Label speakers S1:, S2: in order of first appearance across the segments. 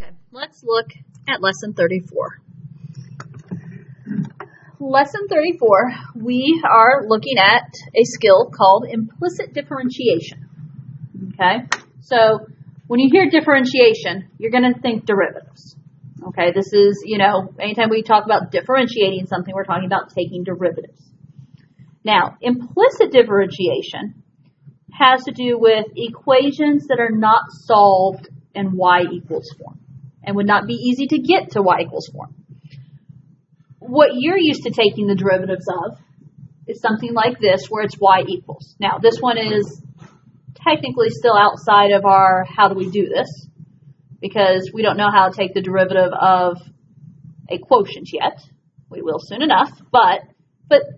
S1: Okay, let's look at lesson 34. Lesson 34, we are looking at a skill called implicit differentiation. Okay, so when you hear differentiation, you're going to think derivatives. Okay, this is, anytime we talk about differentiating something, we're talking about taking derivatives. Now, implicit differentiation has to do with equations that are not solved in y equals form and would not be easy to get to y equals form. What you're used to taking the derivatives of is something like this, where it's y equals. Now, this one is technically still outside of our how do we do this, because we don't know how to take the derivative of a quotient yet. We will soon enough, but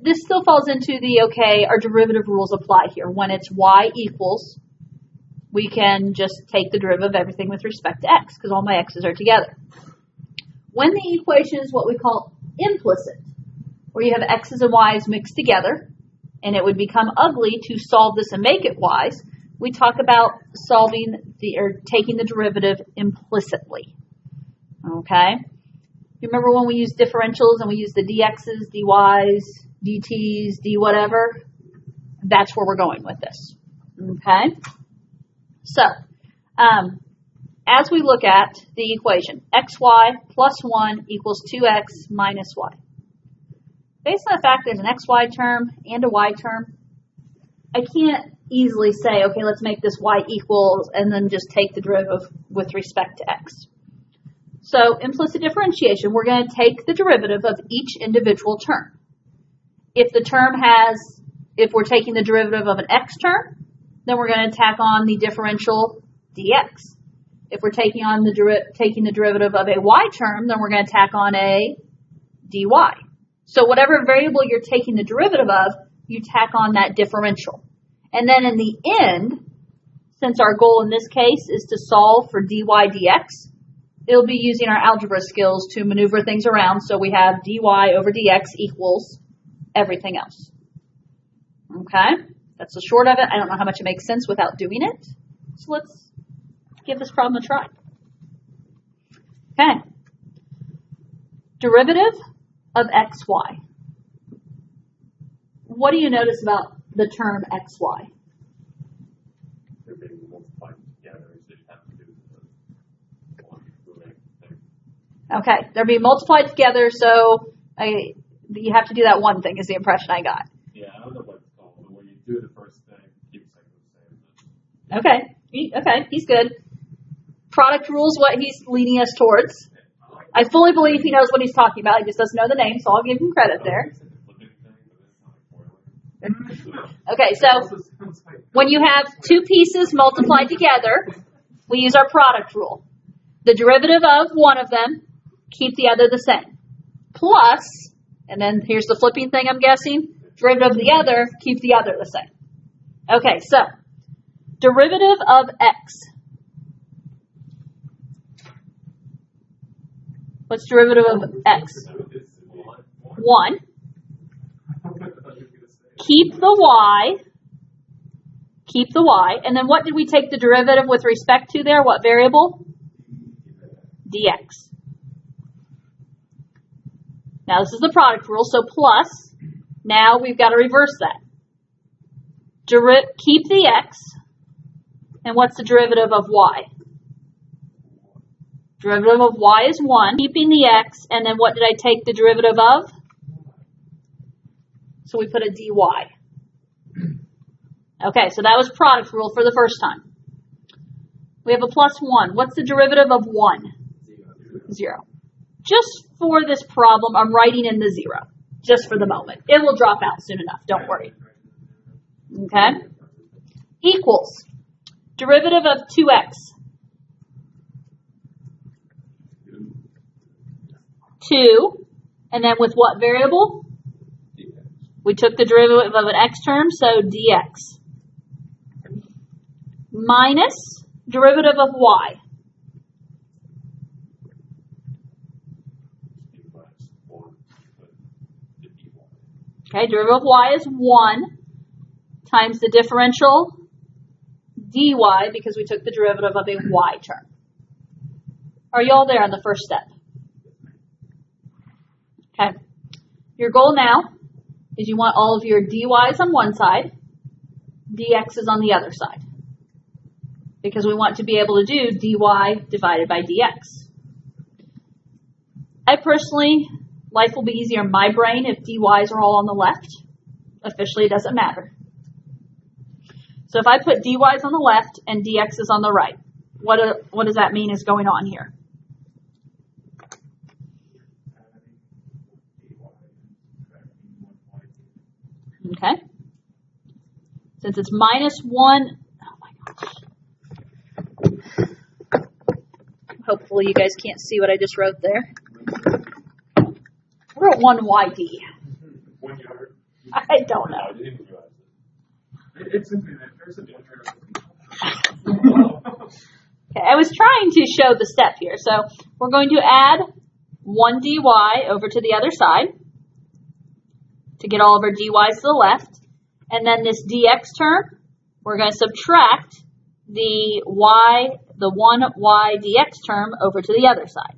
S1: this still falls into the, okay, our derivative rules apply here. When it's y equals, we can just take the derivative of everything with respect to x, because all my x's are together. When the equation is what we call implicit, where you have x's and y's mixed together, and it would become ugly to solve this and make it y's, we talk about taking the derivative implicitly. Okay? You remember when we used differentials and we used the dx's, dy's, dt's, d whatever? That's where we're going with this. Okay? So, as we look at the equation, xy plus 1 equals 2x minus y. Based on the fact there's an xy term and a y term, I can't easily say, okay, let's make this y equals and then just take the derivative with respect to x. So, implicit differentiation, we're going to take the derivative of each individual term. If we're taking the derivative of an x term, then we're going to tack on the differential dx. If we're taking the derivative of a y term, then we're going to tack on a dy. So whatever variable you're taking the derivative of, you tack on that differential. And then in the end, since our goal in this case is to solve for dy dx, it'll be using our algebra skills to maneuver things around. So we have dy over dx equals everything else. Okay? That's the short of it. I don't know how much it makes sense without doing it. So let's give this problem a try. Okay. Derivative of xy. What do you notice about the term xy?
S2: They're being multiplied together, so you have to do the one thing.
S1: Okay, they're being multiplied together, so you have to do that one thing is the impression I got.
S2: Yeah, I don't know what it's called, but when you do the first thing, keep saying the same.
S1: Okay, he's good. Product rules what he's leading us towards. I fully believe he knows what he's talking about. He just doesn't know the name, so I'll give him credit there. Okay, so when you have two pieces multiplied together, we use our product rule. The derivative of one of them, keep the other the same. Plus, and then here's the flipping thing I'm guessing, derivative of the other, keep the other the same. Okay, so derivative of x. What's derivative of x? 1. Keep the y, and then what did we take the derivative with respect to there? What variable? dx. Now this is the product rule, so plus, now we've got to reverse that. Keep the x, and what's the derivative of y? Derivative of y is 1, keeping the x, and then what did I take the derivative of? So we put a dy. Okay, so that was product rule for the first time. We have a plus 1. What's the derivative of 1? 0. Just for this problem, I'm writing in the 0, just for the moment. It will drop out soon enough, don't worry. Okay? Equals derivative of 2x. 2, and then with what variable? We took the derivative of an x term, so dx. Minus derivative of y. Okay, derivative of y is 1 times the differential dy, because we took the derivative of a y term. Are you all there on the first step? Okay. Your goal now is you want all of your dy's on one side, dx's on the other side. Because we want to be able to do dy divided by dx. I personally, life will be easier in my brain if dy's are all on the left. Officially, it doesn't matter. So if I put dy's on the left and dx's on the right, what does that mean is going on here? Okay. Since it's minus 1, oh my gosh. Hopefully you guys can't see what I just wrote there. I wrote 1yd.
S2: 1 yard.
S1: I don't know.
S2: I didn't realize it. It's simply that there's a difference.
S1: Okay, I was trying to show the step here. So we're going to add 1 dy over to the other side to get all of our dy's to the left. And then this dx term, we're going to subtract the 1y dx term over to the other side.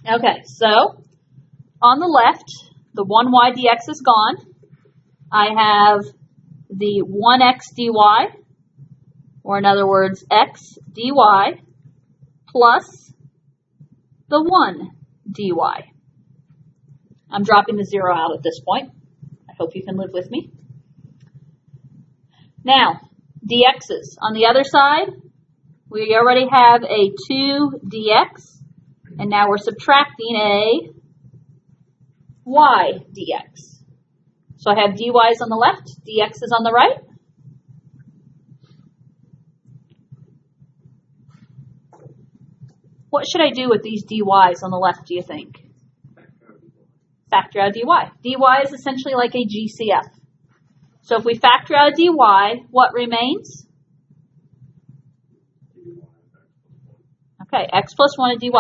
S1: Okay, so on the left, the 1y dx is gone. I have the 1x dy, or in other words, x dy, plus the 1 dy. I'm dropping the 0 out at this point. I hope you can live with me. Now, dx's. On the other side, we already have a 2 dx, and now we're subtracting a y dx. So I have dy's on the left, dx's on the right. What should I do with these dy's on the left, do you think? Factor out dy. dy is essentially like a GCF. So if we factor out dy, what remains? Okay, x plus 1 dy.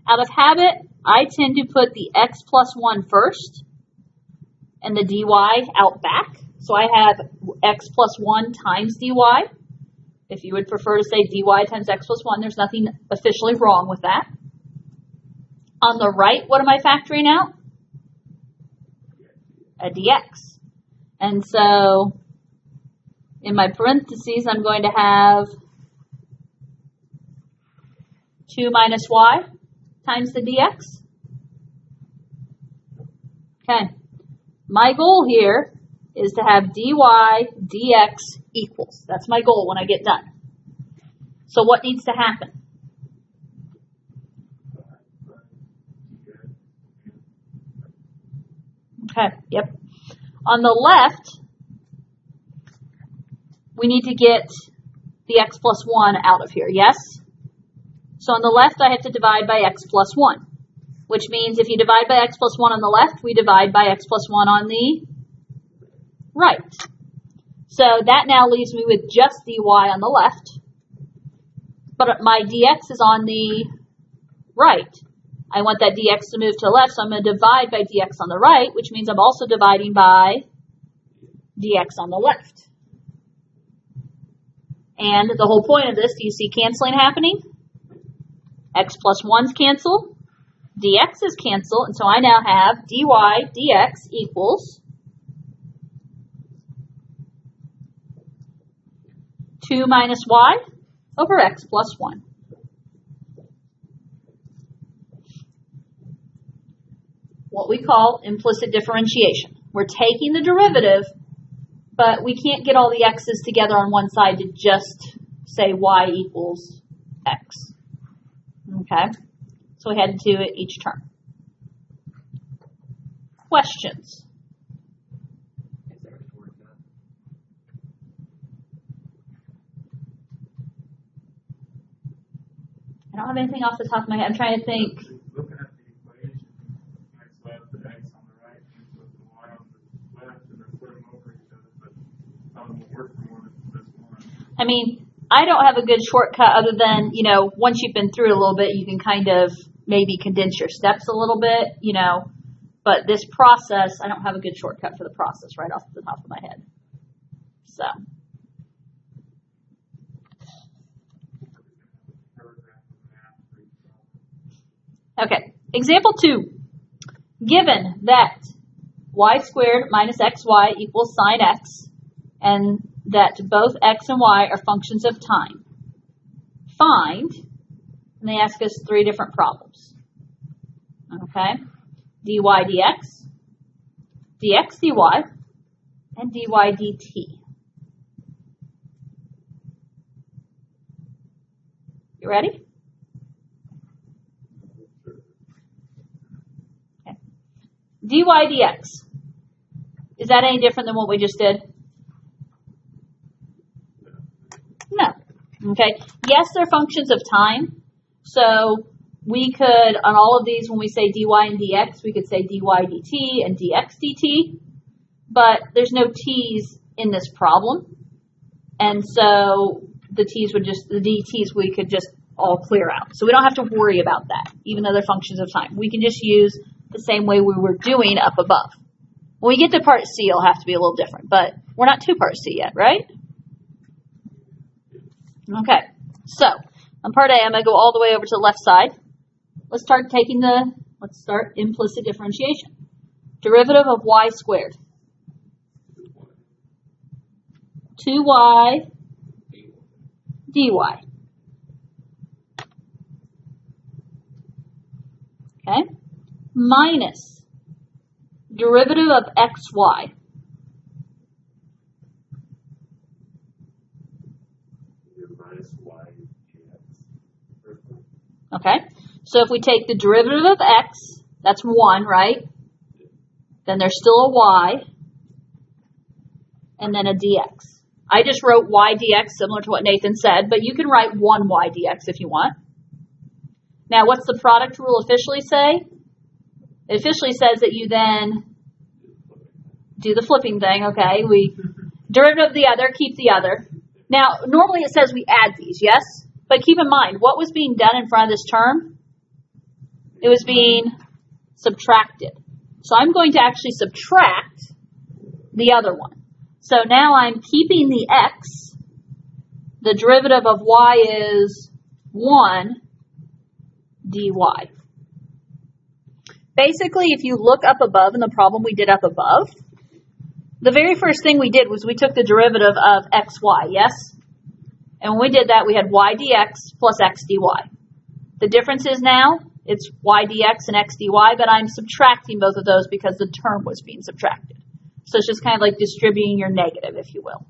S1: Out of habit, I tend to put the x plus 1 first and the dy out back. So I have x plus 1 times dy. If you would prefer to say dy times x plus 1, there's nothing officially wrong with that. On the right, what am I factoring out? A dx. And so in my parentheses, I'm going to have 2 minus y times the dx. Okay. My goal here is to have dy dx equals. That's my goal when I get done. So what needs to happen? Okay, yep. On the left, we need to get the x plus 1 out of here, yes? So on the left, I have to divide by x plus 1, which means if you divide by x plus 1 on the left, we divide by x plus 1 on the right. So that now leaves me with just dy on the left, but my dx is on the right. I want that dx to move to the left, so I'm going to divide by dx on the right, which means I'm also dividing by dx on the left. And the whole point of this, do you see canceling happening? X plus 1's cancel, dx's cancel, and so I now have dy dx equals 2 minus y over x plus 1. What we call implicit differentiation. We're taking the derivative, but we can't get all the x's together on one side to just say y equals x. Okay? So we had to do it each term. Questions? I don't have anything off the top of my head. I'm trying to think.
S3: Looking at the equation, I swapped the x on the right and put the y on the left and then put them over each other, but some will work for more than this one.
S1: I mean, I don't have a good shortcut other than, once you've been through it a little bit, you can kind of maybe condense your steps a little bit, But this process, I don't have a good shortcut for the process right off the top of my head. So. Okay, example 2. Given that y squared minus xy equals sine x, and that both x and y are functions of time, find, and they ask us 3 different problems. Okay, dy dx, dx dy, and dy dt. You ready? Okay. Dy dx. Is that any different than what we just did? No. Okay. Yes, they're functions of time. So we could, on all of these, when we say dy and dx, we could say dy dt and dx dt. But there's no t's in this problem. And so the dt's we could just all clear out. So we don't have to worry about that, even though they're functions of time. We can just use the same way we were doing up above. When we get to part C, it'll have to be a little different, but we're not to part C yet, right? Okay, so on part A, I'm going to go all the way over to the left side. Let's start implicit differentiation. Derivative of y squared. 2y dy. Okay, minus derivative of xy.
S2: Minus y dx.
S1: Okay, so if we take the derivative of x, that's 1, right? Then there's still a y, and then a dx. I just wrote y dx similar to what Nathan said, but you can write 1y dx if you want. Now, what's the product rule officially say? It officially says that you then do the flipping thing, okay? We derivative of the other, keep the other. Now, normally it says we add these, yes? But keep in mind, what was being done in front of this term? It was being subtracted. So I'm going to actually subtract the other one. So now I'm keeping the x. The derivative of y is 1 dy. Basically, if you look up above in the problem we did up above, the very first thing we did was we took the derivative of xy, yes? And when we did that, we had y dx plus x dy. The difference is now it's y dx and x dy, but I'm subtracting both of those because the term was being subtracted. So it's just kind of like distributing your negative, if you will.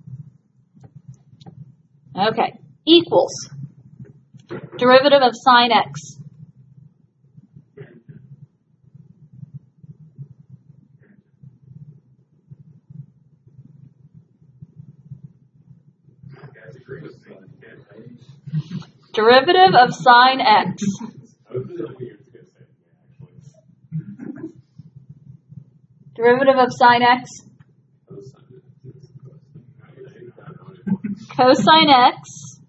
S1: Okay, equals derivative of sine x. Derivative of sine x. Derivative of sine x. Cosine x.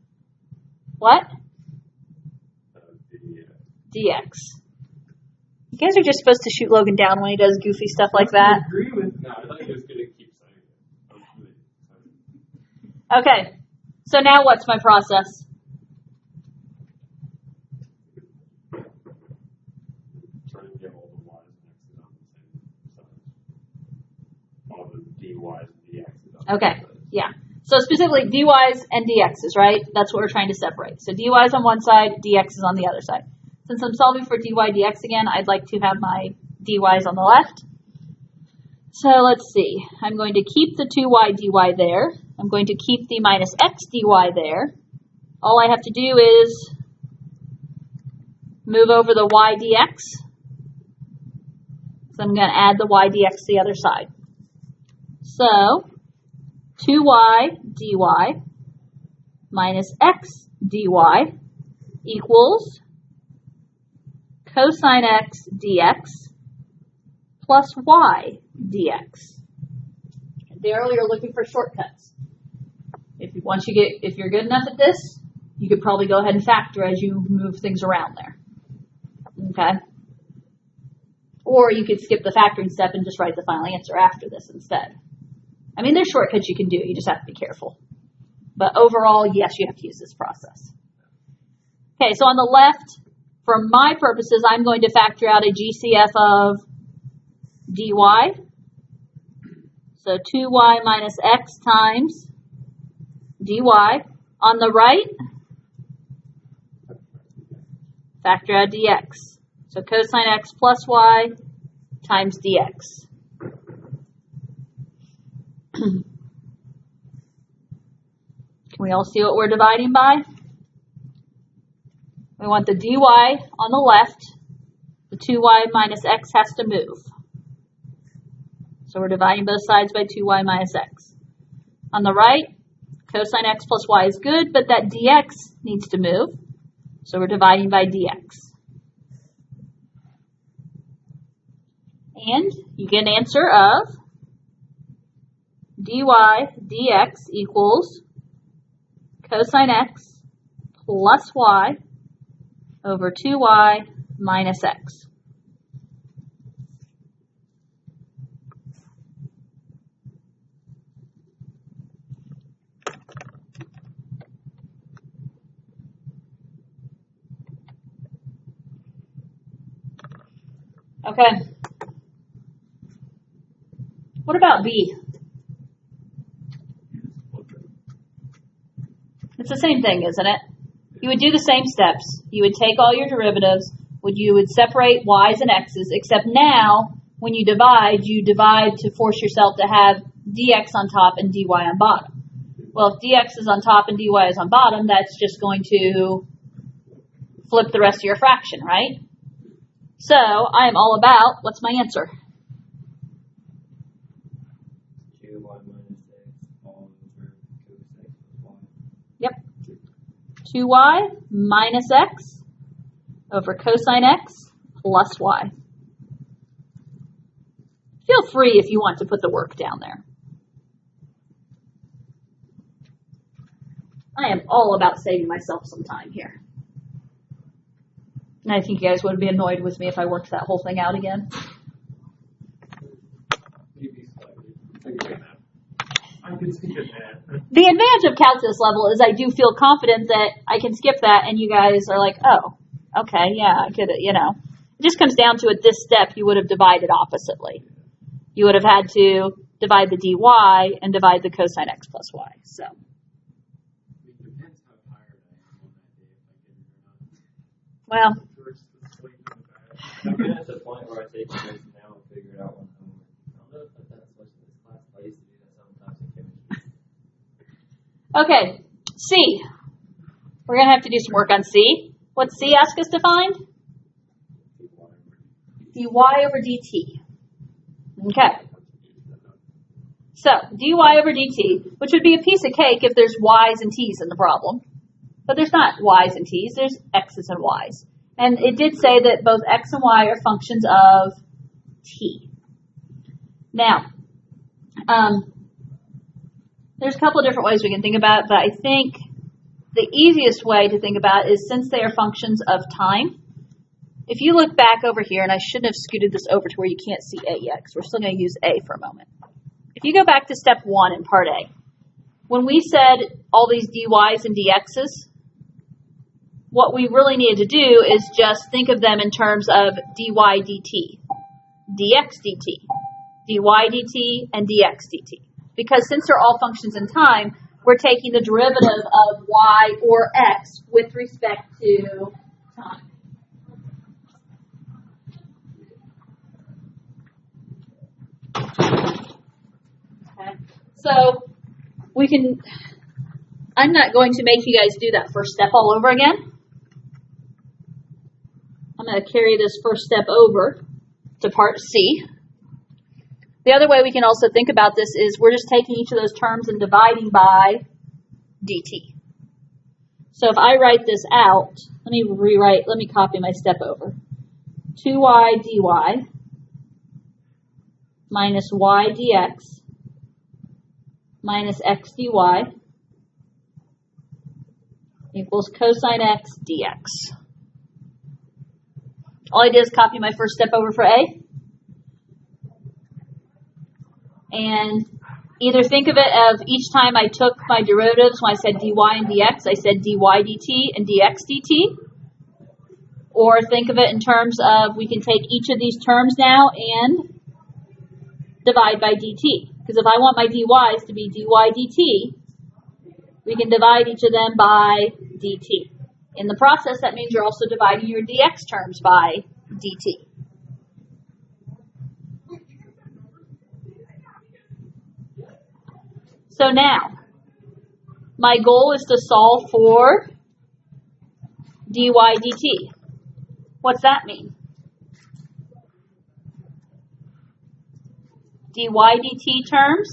S1: What? Dx. You guys are just supposed to shoot Logan down when he does goofy stuff like that.
S2: I agree with. No, I thought he was going to keep saying it.
S1: Okay. So now what's my process?
S2: Trying to get all the y's and x's on the same side. All the dy's and dx's on the
S1: Okay.
S2: same side.
S1: Yeah. So specifically dy's and dx's, right? That's what we're trying to separate. So dy's on one side, dx's on the other side. Since I'm solving for dy dx again, I'd like to have my dy's on the left. So let's see. I'm going to keep the 2y dy there. I'm going to keep the minus x dy there. All I have to do is move over the y dx. So I'm going to add the y dx to the other side. So 2y dy minus x dy equals cosine x dx plus y dx. There you're looking for shortcuts. If you're good enough at this, you could probably go ahead and factor as you move things around there. Okay? Or you could skip the factoring step and just write the final answer after this instead. I mean, there's shortcuts you can do. You just have to be careful. But overall, yes, you have to use this process. Okay, so on the left, for my purposes, I'm going to factor out a GCF of dy. So 2y minus x times dy. On the right, factor out dx. So cosine x plus y times dx. Can we all see what we're dividing by? We want the dy on the left. The 2y minus x has to move. So we're dividing both sides by 2y minus x. On the right, cosine x plus y is good, but that dx needs to move. So we're dividing by dx. And you get an answer of dy dx equals cosine x plus y over 2y minus x. Okay. What about B? It's the same thing, isn't it? You would do the same steps. You would take all your derivatives, you would separate y's and x's, except now, when you divide to force yourself to have dx on top and dy on bottom. Well, if dx is on top and dy is on bottom, that's just going to flip the rest of your fraction, right? So, I am all about, what's my answer?
S4: 2y minus x all over cosine x plus y.
S1: Yep. 2y minus x over cosine x plus y. Feel free if you want to put the work down there. I am all about saving myself some time here. And I think you guys would be annoyed with me if I worked that whole thing out again.
S2: Maybe slightly.
S3: I can skip that.
S1: The advantage of calculus level is I do feel confident that I can skip that and you guys are like, oh, okay, yeah, I get it, you know. It just comes down to at this step you would have divided oppositely. You would have had to divide the dy and divide the cosine x plus y. So,
S4: It depends how tired I am on that day if I get it or not.
S1: well,
S3: George is asleep in the back.
S4: I'm getting at the point where I take this now and figure it out when I'm home. I don't know if I've done as much in this class. I used to do that sometimes in chemistry.
S1: okay, C. We're going to have to do some work on C. What's C ask us to find? dy over dt. Okay. So, dy over dt, which would be a piece of cake if there's y's and t's in the problem. But there's not y's and t's, there's x's and y's. And it did say that both x and y are functions of t. Now, there's a couple of different ways we can think about it, but I think the easiest way to think about it is since they are functions of time. If you look back over here, and I shouldn't have scooted this over to where you can't see A yet, because we're still going to use A for a moment. If you go back to step 1 in part A, when we said all these dy's and dx's, what we really needed to do is just think of them in terms of dy dt, dx dt, dy dt, and dx dt. Because since they're all functions in time, we're taking the derivative of y or x with respect to time. Okay. So we can, I'm not going to make you guys do that first step all over again. I'm going to carry this first step over to part C. The other way we can also think about this is we're just taking each of those terms and dividing by dt. So if I write this out, let me copy my step over. 2y dy minus y dx minus x dy equals cosine x dx. All I did is copy my first step over for A. And either think of it as each time I took my derivatives, when I said dy and dx, I said dy dt and dx dt. Or think of it in terms of we can take each of these terms now and divide by dt. Because if I want my dy's to be dy dt, we can divide each of them by dt. In the process, that means you're also dividing your dx terms by dt. So now, my goal is to solve for dy dt. What's that mean? Dy dt terms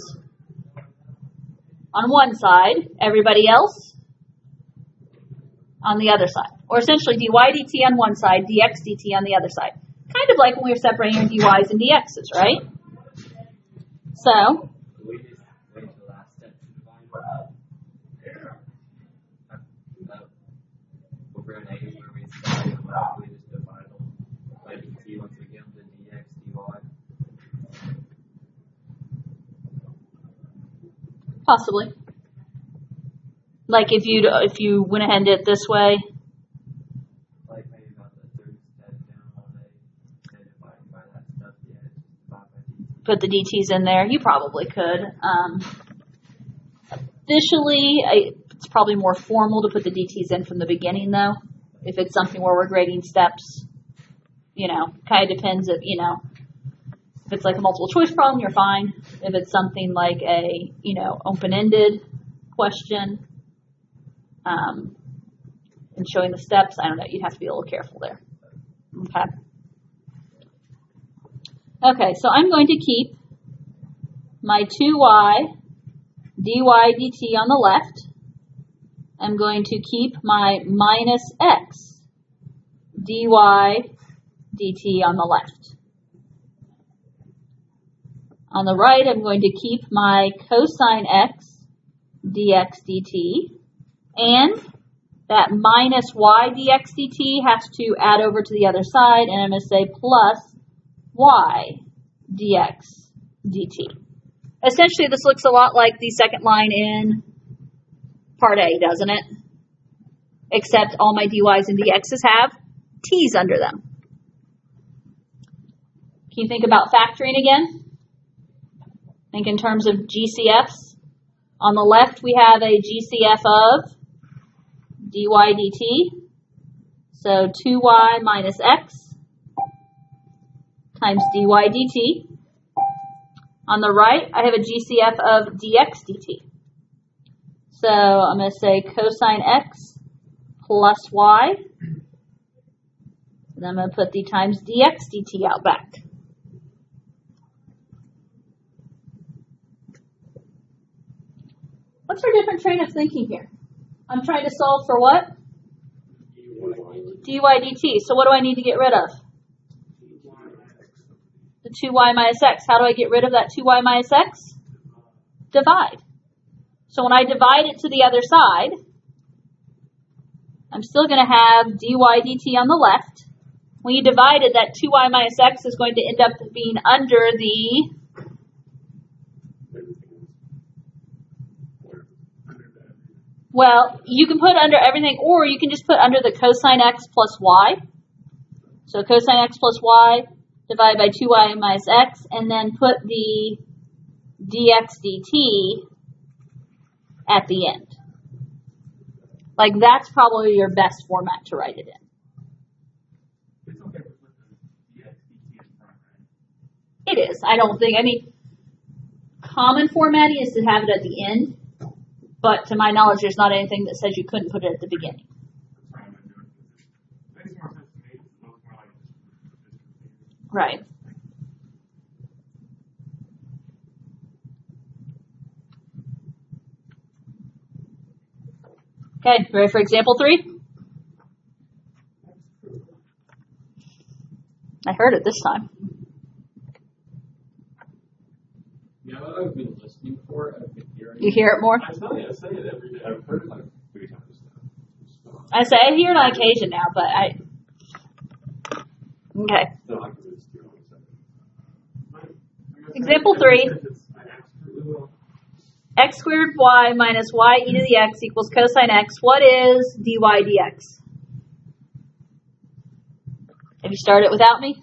S1: on one side, everybody else on the other side. Or essentially dy dt on one side, dx dt on the other side. Kind of like when we were separating our dy's and dx's, right? So,
S4: We just wait till the last step to divide over an A where we start and left, we just divide them by dt once we get the dx, dy.
S1: possibly. Like if you went ahead and did it this way,
S4: Like maybe about the third step down on A, and dividing by that stuff, yeah, just divide by dt.
S1: put the dt's in there, you probably could. Officially, it's probably more formal to put the dt's in from the beginning, though. If it's something where we're grading steps, kind of depends if, if it's like a multiple choice problem, you're fine. If it's something like a, open-ended question, and showing the steps, I don't know, you'd have to be a little careful there. Okay. Okay, so I'm going to keep my 2y dy dt on the left. I'm going to keep my minus x dy dt on the left. On the right, I'm going to keep my cosine x dx dt, and that minus y dx dt has to add over to the other side, and I'm going to say plus y dx dt. Essentially, this looks a lot like the second line in part A, doesn't it? Except all my dy's and dx's have t's under them. Can you think about factoring again? Think in terms of GCFs. On the left, we have a GCF of dy dt. So 2y minus x times dy dt. On the right, I have a GCF of dx dt. So I'm going to say cosine x plus y. And I'm going to put the times dx dt out back. What's our different train of thinking here? I'm trying to solve for what? Dy dt. So what do I need to get rid of? The 2y minus x. How do I get rid of that 2y minus x? Divide. So when I divide it to the other side, I'm still going to have dy dt on the left. When you divide it, that 2y minus x is going to end up being under the Well, you can put under everything, or you can just put under the cosine x plus y. So cosine x plus y divided by 2y minus x, and then put the dx dt at the end. Like, that's probably your best format to write it in.
S3: It's okay to put the dx dt in front, right?
S1: It is. Common formatting is to have it at the end. But to my knowledge, there's not anything that says you couldn't put it at the beginning.
S3: That's what I'm gonna do. It makes more sense to me. It looks more like this.
S1: Right. Okay, ready for example 3? I heard it this time.
S2: Yeah, I've been listening for it. I've been hearing
S1: You hear it more?
S2: I tell you, I say it every day. I've heard it like 3 times now.
S1: I say I hear it on occasion now, but okay.
S2: Still like to listen to it all the time.
S1: Example 3. X squared y minus y e to the x equals cosine x. What is dy dx? Have you started without me?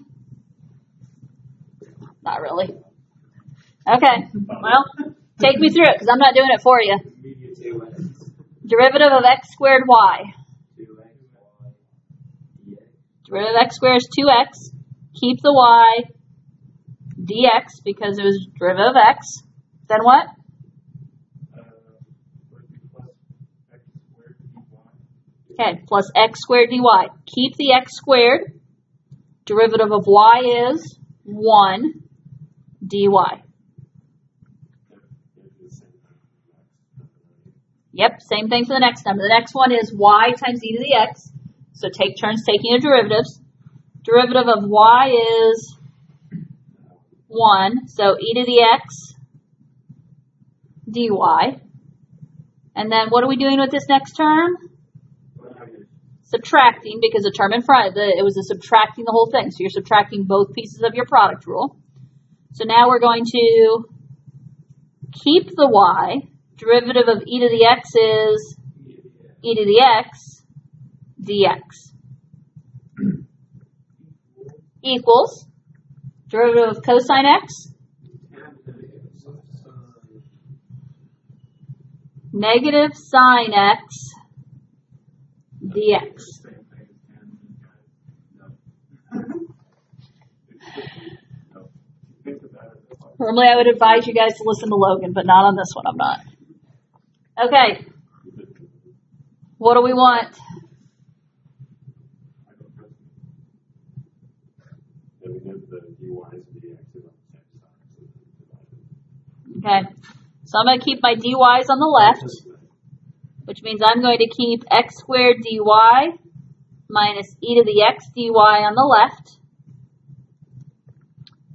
S1: Not really. Okay. Well, take me through it because I'm not doing it for you.
S4: Immediate 2x.
S1: Derivative of x squared y.
S4: 2x, y, dx.
S1: Derivative of x squared is 2x. Keep the y dx because it was derivative of x. Then what?
S3: Would be plus x squared dy.
S1: Okay, plus x squared dy. Keep the x squared. Derivative of y is 1 dy. Yep, same thing for the next number. The next one is y times e to the x. So take turns taking the derivatives. Derivative of y is 1. So e to the x dy. And then what are we doing with this next term? Subtracting, because the term in front, it was a subtracting the whole thing. So you're subtracting both pieces of your product rule. So now we're going to keep the y. Derivative of e to the x is e to the x dx. Equals derivative of cosine x, negative sine x dx.
S3: Same thing as tangent, guys. No. Think about it.
S1: Normally I would advise you guys to listen to Logan, but not on this one, I'm not. Okay, what do we want?
S2: I don't trust me. Then we have the dy's and dx's on the same side. So
S1: Okay, so I'm going to keep my dy's on the left, which means I'm going to keep x squared dy minus e to the x dy on the left.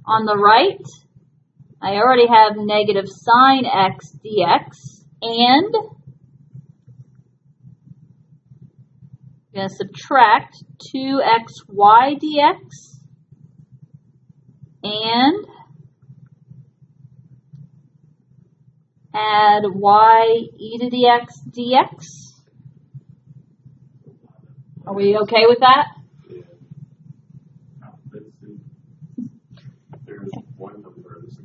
S1: On the right, I already have negative sine x dx, and I'm going to subtract 2xy dx, and add y e to the x dx. Are we okay with that?
S2: yeah, there's one number that's a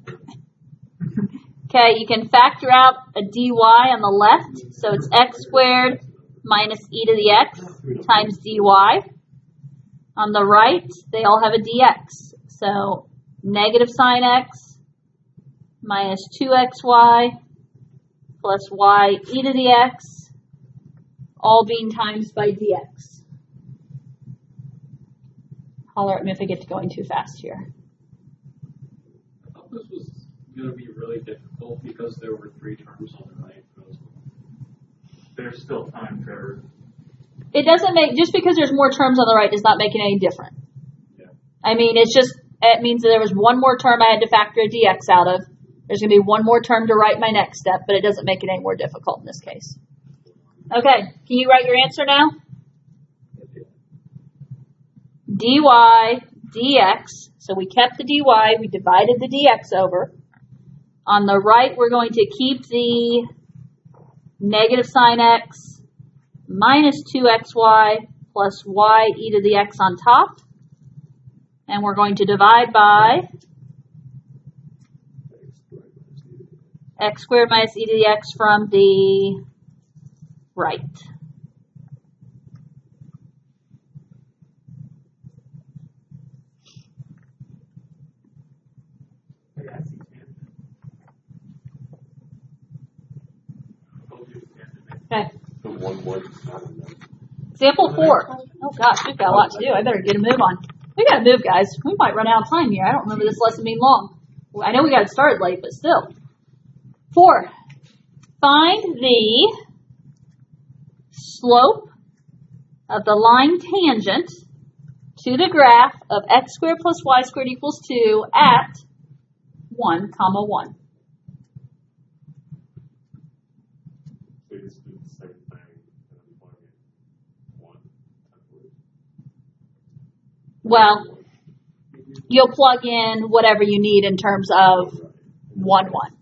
S1: Okay, you can factor out a dy on the left, so it's x squared minus e to the x times dy. On the right, they all have a dx, so negative sine x minus 2xy plus y e to the x, all being times by dx. Holler at me if I get to going too fast here.
S5: I thought this was going to be really difficult because there were 3 terms on the right.
S3: There's still time, Trevor.
S1: It doesn't make, just because there's more terms on the right does not make it any different.
S2: Yeah.
S1: I mean, it means that there was one more term I had to factor a dx out of. There's going to be one more term to write my next step, but it doesn't make it any more difficult in this case. Okay, can you write your answer now? Dy dx, so we kept the dy, we divided the dx over. On the right, we're going to keep the negative sine x minus 2xy plus y e to the x on top. And we're going to divide by x squared minus e to the x from the right.
S3: I see tangent. I told you it's tangent.
S1: Okay.
S2: The one more that's not in there.
S1: Example 4. Oh gosh, we've got a lot to do. I better get a move on. We gotta move, guys. We might run out of time here. I don't remember this lesson being long. Well, I know we got started late, but still. 4. Find the slope of the line tangent to the graph of x squared plus y squared equals 2 at 1, 1.
S2: So you just do the same thing and then plug in 1 template.
S1: Well, you'll plug in whatever you need in terms of 1, 1.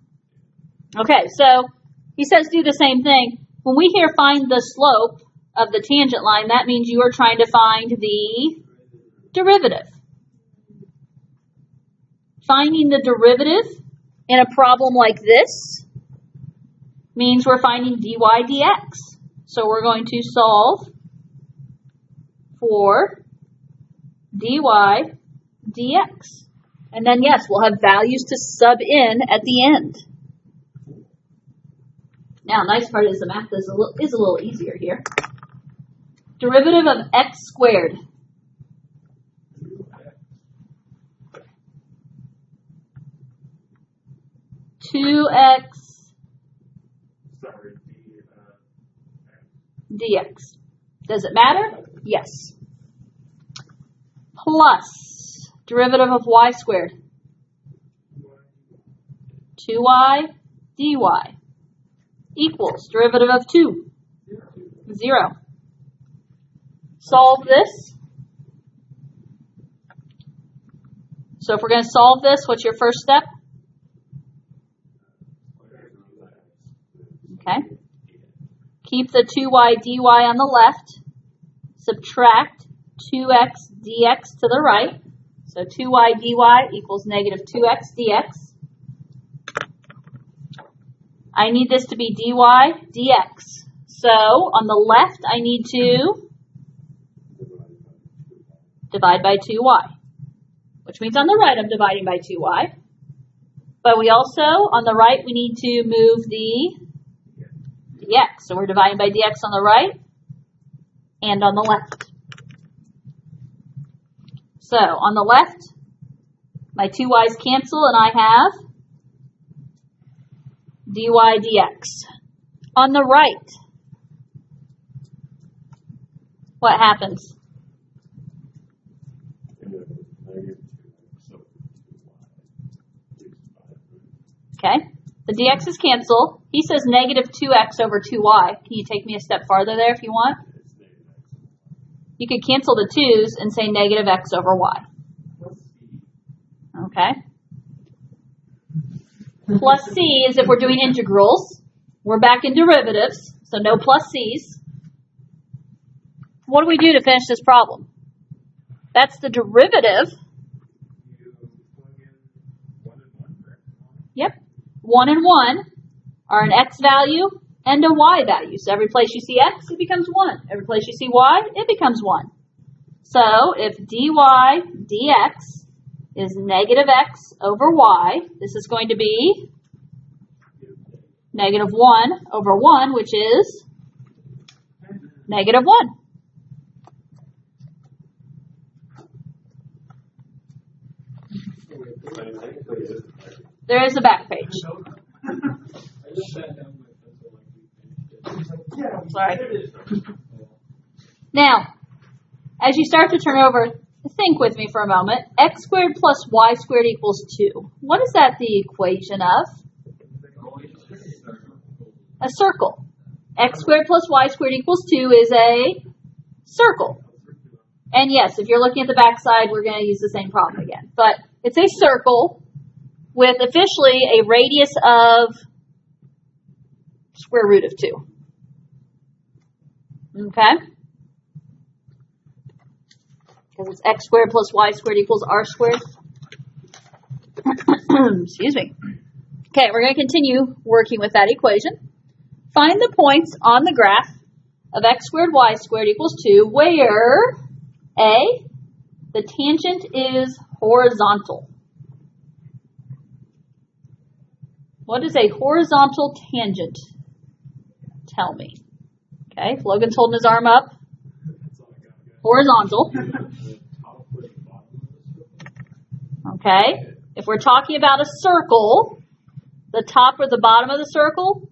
S1: Okay, so he says do the same thing. When we hear find the slope of the tangent line, that means you are trying to find the derivative. Finding the derivative in a problem like this means we're finding dy dx. So we're going to solve for dy dx. And then, yes, we'll have values to sub in at the end. Now, nice part is the math is a little easier here. Derivative of x squared. Two x
S3: Sorry,
S1: dx. Does it matter? Yes. Plus derivative of y squared. 2y dy equals derivative of 2. 0. Solve this. So if we're going to solve this, what's your first step? Okay. Keep the 2y dy on the left. Subtract 2x dx to the right. So 2y dy equals negative 2x dx. I need this to be dy dx. So on the left, I need to divide by 2y, which means on the right, I'm dividing by 2y. But we also, on the right, we need to move the dx. So we're dividing by dx on the right and on the left. So on the left, my 2y's cancel and I have dy dx. On the right, what happens? Okay, the dx is cancel. He says negative 2x over 2y. Can you take me a step farther there if you want? You could cancel the 2's and say negative x over y. Okay. Plus c is if we're doing integrals. We're back in derivatives, so no plus c's. What do we do to finish this problem? That's the derivative. Yep. 1 and 1 are an x value and a y value. So every place you see x, it becomes 1. Every place you see y, it becomes 1. So if dy dx is negative x over y, this is going to be negative 1 over 1, which is negative 1. There is a back page.
S5: I just sat down my pencil like we finished it.
S1: Sorry. Now, as you start to turn over, think with me for a moment. X squared plus y squared equals 2. What is that the equation of? A circle. X squared plus y squared equals 2 is a circle. And yes, if you're looking at the back side, we're going to use the same problem again. But it's a circle with officially a radius of square root of 2. Okay? Because it's x squared plus y squared equals r squared. Excuse me. Okay, we're going to continue working with that equation. Find the points on the graph of x squared y squared equals 2 where A, the tangent is horizontal. What is a horizontal tangent? Tell me. Okay, if Logan's holding his arm up. Horizontal. Okay, if we're talking about a circle, the top or the bottom of the circle?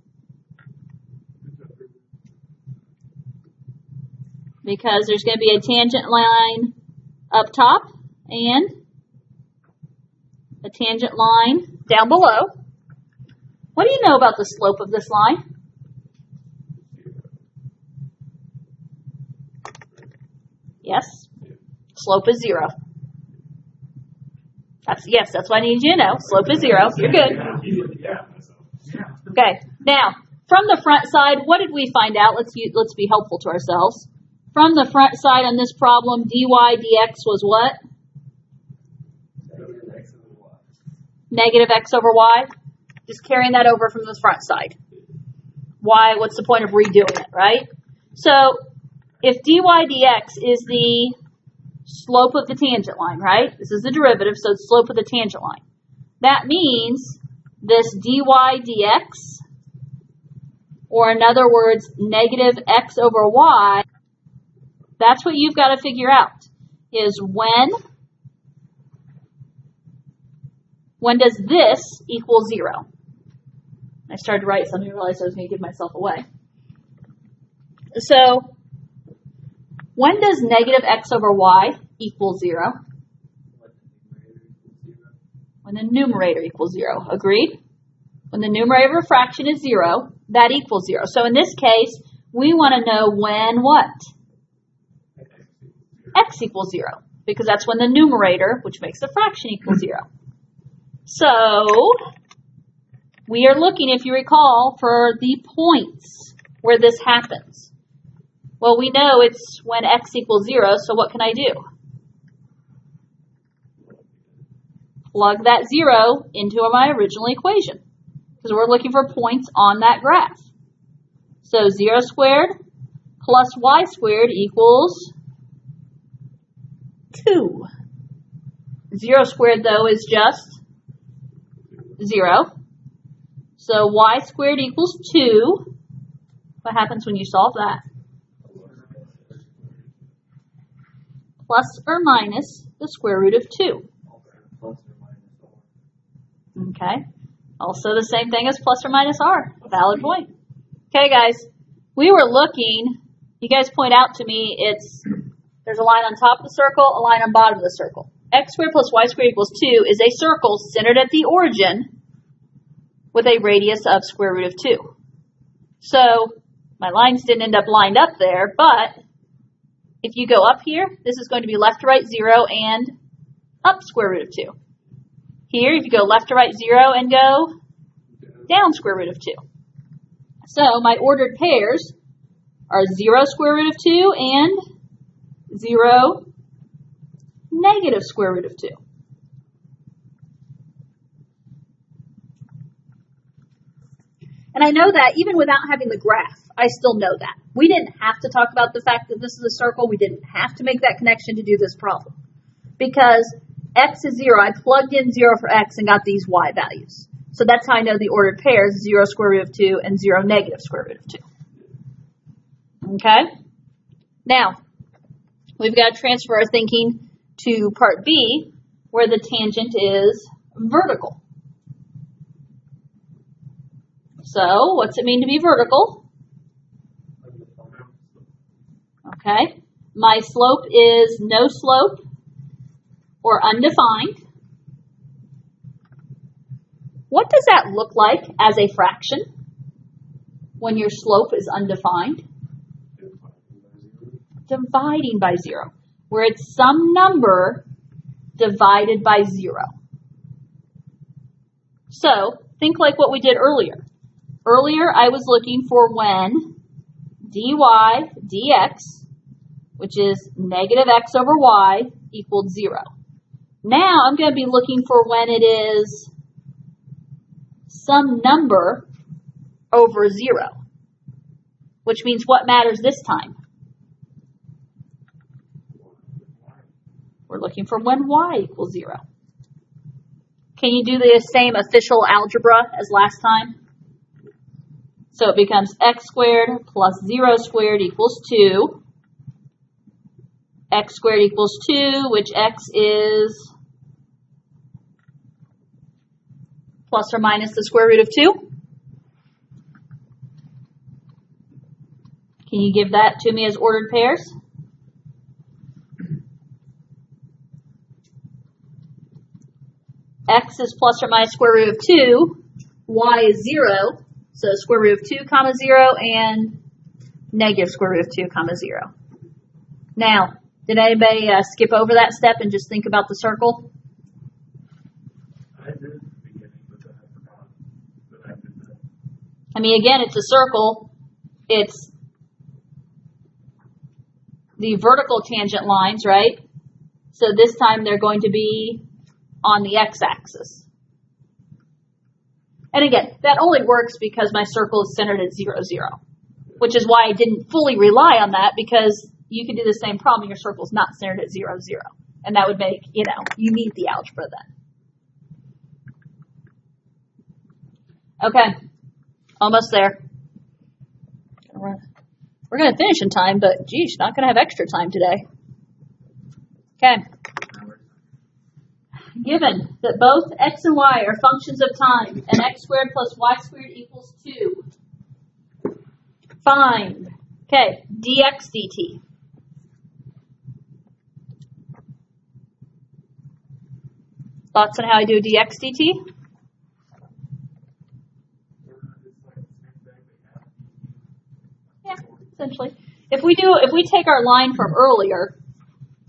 S1: Because there's going to be a tangent line up top and a tangent line down below. What do you know about the slope of this line? Yes? Slope is 0. That's what I need you to know. Slope is 0. You're good. Okay. Now, from the front side, what did we find out? Let's be helpful to ourselves. from the front side on this problem, dy dx was what?
S4: Negative x over y.
S1: Negative x over y. Just carrying that over from the front side. Why? What's the point of redoing it, right? So if dy dx is the slope of the tangent line, right? This is the derivative, so it's slope of the tangent line. That means this dy dx, or in other words, negative x over y, that's what you've got to figure out, is when does this equal 0? I started to write something and realized I was going to give myself away. So, when does negative x over y equal 0? When the numerator equals 0. Agreed? When the numerator of a fraction is 0, that equals 0. So in this case, we want to know when what? X equals 0. Because that's when the numerator, which makes the fraction, equals 0. So, we are looking, if you recall, for the points where this happens. Well, we know it's when x equals 0, so what can I do? Plug that 0 into my original equation, because we're looking for points on that graph. So 0 squared plus y squared equals 2. 0 squared, though, is just 0. So y squared equals 2. What happens when you solve that? Plus or minus the square root of 2. Okay. Also the same thing as plus or minus r. Valid point. Okay, guys. We were looking, you guys point out to me, there's a line on top of the circle, a line on bottom of the circle. X squared plus y squared equals 2 is a circle centered at the origin with a radius of square root of 2. So, my lines didn't end up lined up there, but if you go up here, this is going to be left to right 0 and up square root of 2. Here, if you go left to right 0 and go down square root of 2. So, my ordered pairs are 0 square root of 2 and 0 negative square root of 2. And I know that even without having the graph, I still know that. We didn't have to talk about the fact that this is a circle. We didn't have to make that connection to do this problem. Because x is 0. I plugged in 0 for x and got these y values. So that's how I know the ordered pairs, 0 square root of 2 and 0 negative square root of 2. Okay? Now, we've got to transfer our thinking to part B, where the tangent is vertical. So, what's it mean to be vertical? Okay. My slope is no slope or undefined. What does that look like as a fraction when your slope is undefined? Dividing by 0, where it's some number divided by 0. So, think like what we did earlier. Earlier, I was looking for when dy dx, which is negative x over y, equaled 0. Now, I'm going to be looking for when it is some number over 0, which means what matters this time? We're looking for when y equals 0. Can you do the same official algebra as last time? So it becomes x squared plus 0 squared equals 2. X squared equals 2, which x is plus or minus the square root of 2. Can you give that to me as ordered pairs? X is plus or minus square root of 2. Y is 0. So square root of 2 comma 0 and negative square root of 2 comma 0. Now, did anybody skip over that step and just think about the circle?
S3: I did at the beginning, but then I forgot that I did that.
S1: I mean, again, it's a circle. It's the vertical tangent lines, right? So this time they're going to be on the x-axis. And again, that only works because my circle is centered at 0, 0, which is why I didn't fully rely on that, because you can do the same problem and your circle's not centered at 0, 0. And that would make, you need the algebra then. Okay, almost there. We're going to finish in time, but geez, not going to have extra time today. Okay. Given that both x and y are functions of time, and x squared plus y squared equals 2, find, okay, dx dt. Thoughts on how I do dx dt? Yeah, essentially. If we take our line from earlier,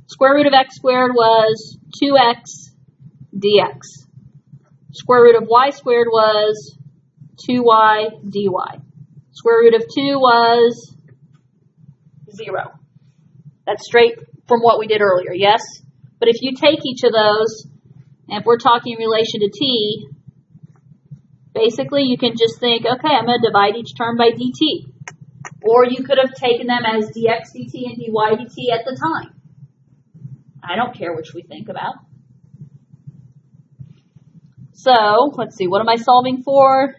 S1: square root of x squared was 2x dx. Square root of y squared was 2y dy. Square root of 2 was 0. That's straight from what we did earlier, yes? But if you take each of those, and if we're talking in relation to t, basically you can just think, okay, I'm going to divide each term by dt. Or you could have taken them as dx dt and dy dt at the time. I don't care which we think about. So, let's see, what am I solving for?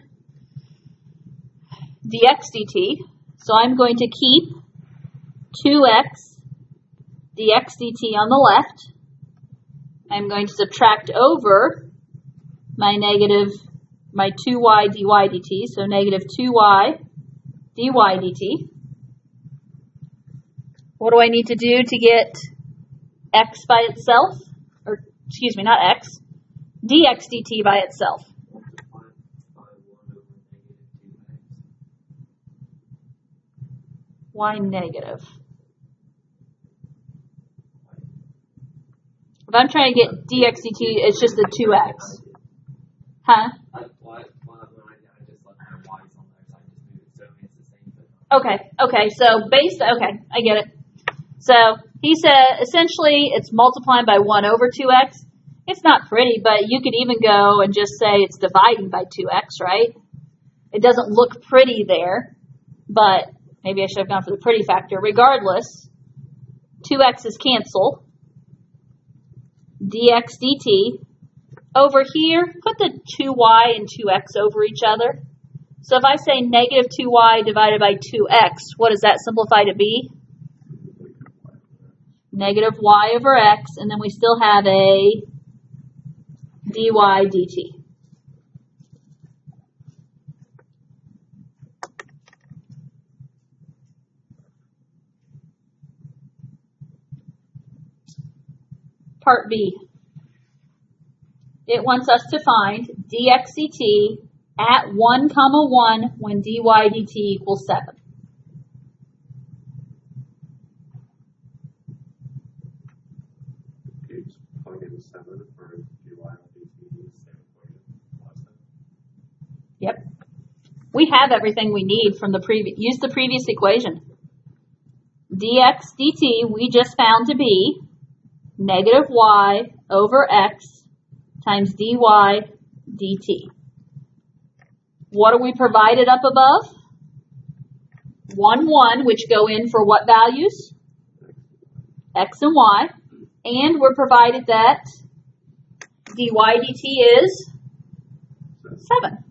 S1: Dx dt. So I'm going to keep 2x dx dt on the left. I'm going to subtract over my 2y dy dt, so negative 2y dy dt. What do I need to do to get x by itself? Or, excuse me, not x. Dx dt by itself. Why negative? If I'm trying to get dx dt, it's just a 2x. Huh? Okay, so okay, I get it. So he said essentially it's multiplying by 1 over 2x. It's not pretty, but you could even go and just say it's dividing by 2x, right? It doesn't look pretty there, but maybe I should have gone for the pretty factor. Regardless, 2x's cancel. Dx dt. Over here, put the 2y and 2x over each other. So if I say negative 2y divided by 2x, what does that simplify to be? Negative y over x, and then we still have a dy dt. Part B. It wants us to find dx dt at 1, 1 when dy dt equals 7.
S2: Okay, just plug in 7 for dy dt, same equation.
S1: Yep. We have everything we need from the previous. Use the previous equation. Dx dt we just found to be negative y over x times dy dt. What are we provided up above? 1, 1, which go in for what values? X and y. And we're provided that dy dt is 7.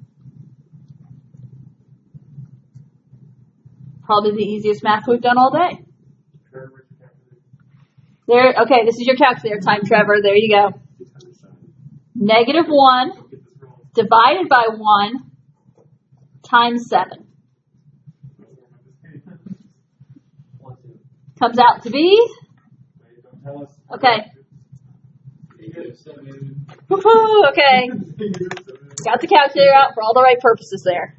S1: Probably the easiest math we've done all day. There, okay, this is your calculator time, Trevor. There you go. Negative 1 divided by 1 times 7. Comes out to be? Okay. Woohoo, okay. Got the calculator out for all the right purposes there.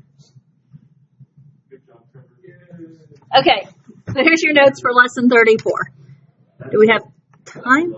S1: Okay, so here's your notes for lesson 34. Do we have time?